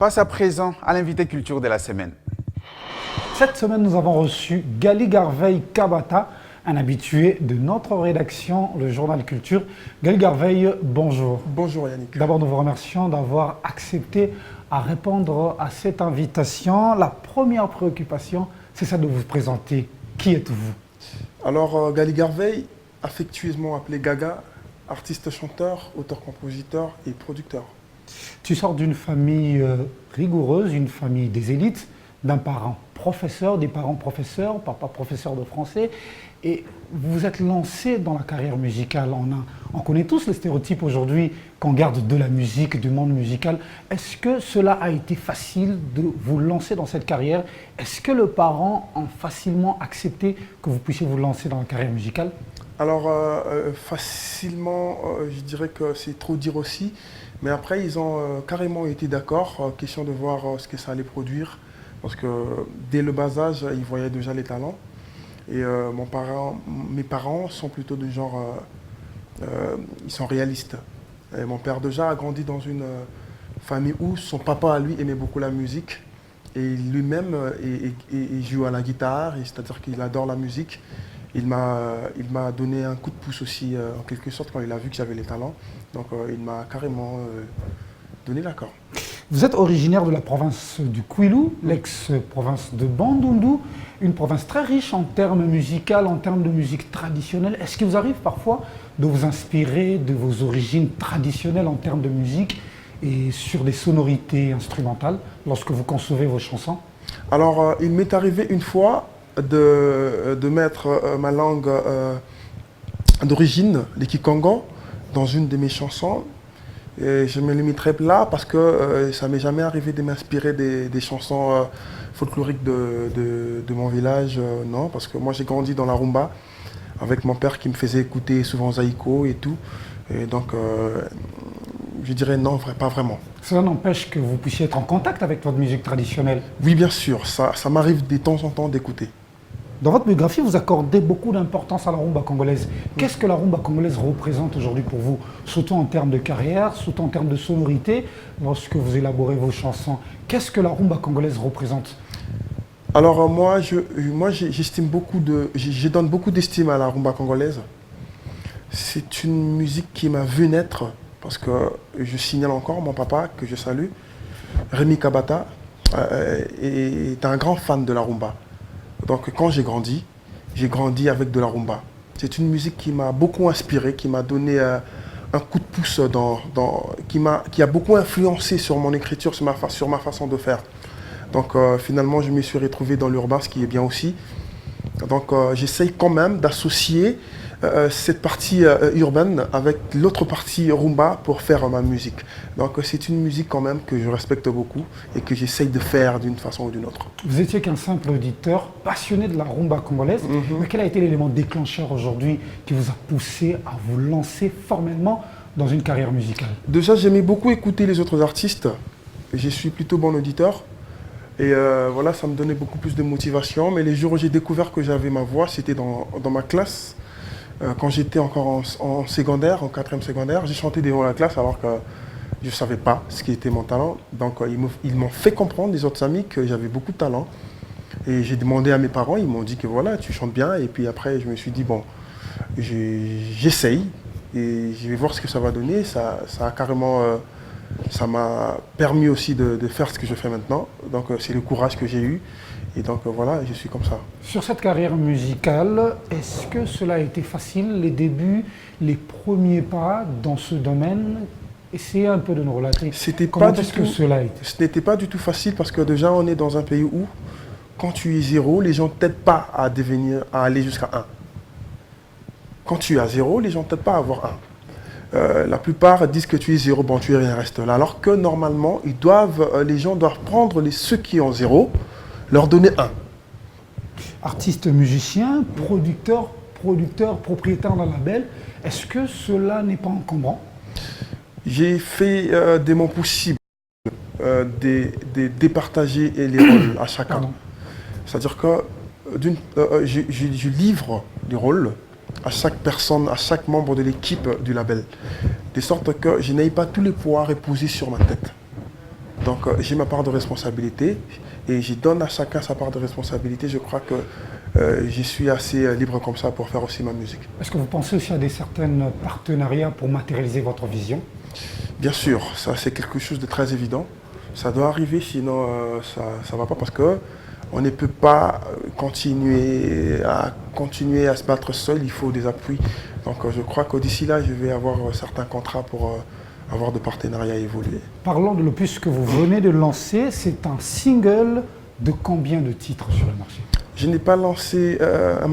Passe à présent à l'invité culture de la semaine. Cette semaine, nous avons reçu Gali Garveille Kabata, un habitué de notre rédaction, le journal Culture. Gali Garveille, bonjour. Bonjour Yannick. D'abord, nous vous remercions d'avoir accepté à répondre à cette invitation. La première préoccupation, c'est ça de vous présenter. Qui êtes-vous? Alors, Gali Garveille, affectueusement appelé Gaga, artiste-chanteur, auteur-compositeur et producteur. Tu sors d'une famille rigoureuse, une famille des élites, d'un parent professeur, des parents professeurs, papa professeur de français, et vous vous êtes lancé dans la carrière musicale. On connaît tous les stéréotypes aujourd'hui qu'on garde de la musique, du monde musical. Est-ce que cela a été facile de vous lancer dans cette carrière? Est-ce que les parents ont facilement accepté que vous puissiez vous lancer dans la carrière musicale? Alors, facilement, je dirais que c'est trop dire aussi, mais après, ils ont carrément été d'accord, question de voir ce que ça allait produire, parce que dès le bas âge, ils voyaient déjà les talents. Et mes parents sont plutôt du genre, ils sont réalistes. Et mon père déjà a grandi dans une famille où son papa, lui, aimait beaucoup la musique. Et lui-même, il joue à la guitare, c'est-à-dire qu'il adore la musique. Il m'a donné un coup de pouce aussi, en quelque sorte, quand il a vu que j'avais les talents. Donc il m'a carrément donné l'accord. Vous êtes originaire de la province du Kwilu, l'ex-province de Bandundu, une province très riche en termes musicaux, en termes de musique traditionnelle. Est-ce qu'il vous arrive parfois de vous inspirer de vos origines traditionnelles en termes de musique et sur des sonorités instrumentales lorsque vous concevez vos chansons? Alors, il m'est arrivé une fois de mettre ma langue d'origine, le Kikongo, dans une de mes chansons. Et je me limiterai là parce que ça ne m'est jamais arrivé de m'inspirer des chansons folkloriques de mon village, non, parce que moi j'ai grandi dans la rumba avec mon père qui me faisait écouter souvent Zaïko et tout. Et donc je dirais non, pas vraiment. Cela n'empêche que vous puissiez être en contact avec votre musique traditionnelle. Oui, bien sûr, ça m'arrive de temps en temps d'écouter. Dans votre biographie, vous accordez beaucoup d'importance à la rumba congolaise. Qu'est-ce que la rumba congolaise représente aujourd'hui pour vous, surtout en termes de carrière, surtout en termes de sonorité, lorsque vous élaborez vos chansons? Qu'est-ce que la rumba congolaise représente? Alors j'estime je donne beaucoup d'estime à la rumba congolaise. C'est une musique qui m'a vu naître, parce que je signale encore mon papa, que je salue, Rémi Kabata, est un grand fan de la rumba. Donc quand j'ai grandi avec de la rumba. C'est une musique qui m'a beaucoup inspiré, qui m'a donné un coup de pouce, qui a beaucoup influencé sur mon écriture, sur ma façon de faire. Donc finalement, je me suis retrouvé dans l'urbain, ce qui est bien aussi. Donc j'essaye quand même d'associer cette partie urbaine avec l'autre partie rumba pour faire ma musique. Donc c'est une musique quand même que je respecte beaucoup et que j'essaye de faire d'une façon ou d'une autre. Vous étiez qu'un simple auditeur passionné de la rumba congolaise, mais quel a été l'élément déclencheur aujourd'hui qui vous a poussé à vous lancer formellement dans une carrière musicale? Déjà, j'aimais beaucoup écouter les autres artistes. Je suis plutôt bon auditeur. Et voilà, ça me donnait beaucoup plus de motivation. Mais les jours où j'ai découvert que j'avais ma voix, c'était dans ma classe. Quand j'étais encore en secondaire, en 4e secondaire, j'ai chanté devant la classe alors que je ne savais pas ce qui était mon talent. Donc ils m'ont fait comprendre, les autres amis, que j'avais beaucoup de talent. Et j'ai demandé à mes parents, ils m'ont dit que voilà, tu chantes bien. Et puis après, je me suis dit, bon, j'essaye et je vais voir ce que ça va donner. Ça a carrément... ça m'a permis aussi de faire ce que je fais maintenant. Donc c'est le courage que j'ai eu. Et donc voilà, je suis comme ça. Sur cette carrière musicale, est-ce que cela a été facile, les débuts, les premiers pas dans ce domaine? Essayez un peu de nous relater. Comment est-ce que cela a été? Ce n'était pas du tout facile parce que déjà on est dans un pays où, quand tu es 0, les gens ne t'aident pas à aller jusqu'à 1. Quand tu es à 0, les gens ne t'aident pas à avoir 1. La plupart disent que tu es 0, bon tu es rien, reste là. Alors que normalement, les gens doivent prendre ceux qui ont 0, leur donner 1. Artiste, musicien, producteur, propriétaire d'un label, est-ce que cela n'est pas encombrant? J'ai fait de mon possible de départager les rôles à chacun. C'est-à-dire que je livre les rôles à chaque personne, à chaque membre de l'équipe du label, de sorte que je n'aie pas tous les poids reposés sur ma tête. Donc j'ai ma part de responsabilité et je donne à chacun sa part de responsabilité. Je crois que je suis assez libre comme ça pour faire aussi ma musique. Est-ce que vous pensez aussi à des certains partenariats pour matérialiser votre vision? Bien sûr, ça c'est quelque chose de très évident. Ça doit arriver, sinon ça ne va pas parce que on ne peut pas continuer à se battre seul, il faut des appuis. Donc je crois que d'ici là, je vais avoir certains contrats pour avoir de partenariats évoluer. Parlons de l'opus que vous venez de lancer, c'est un single de combien de titres sur le marché? Je n'ai pas lancé un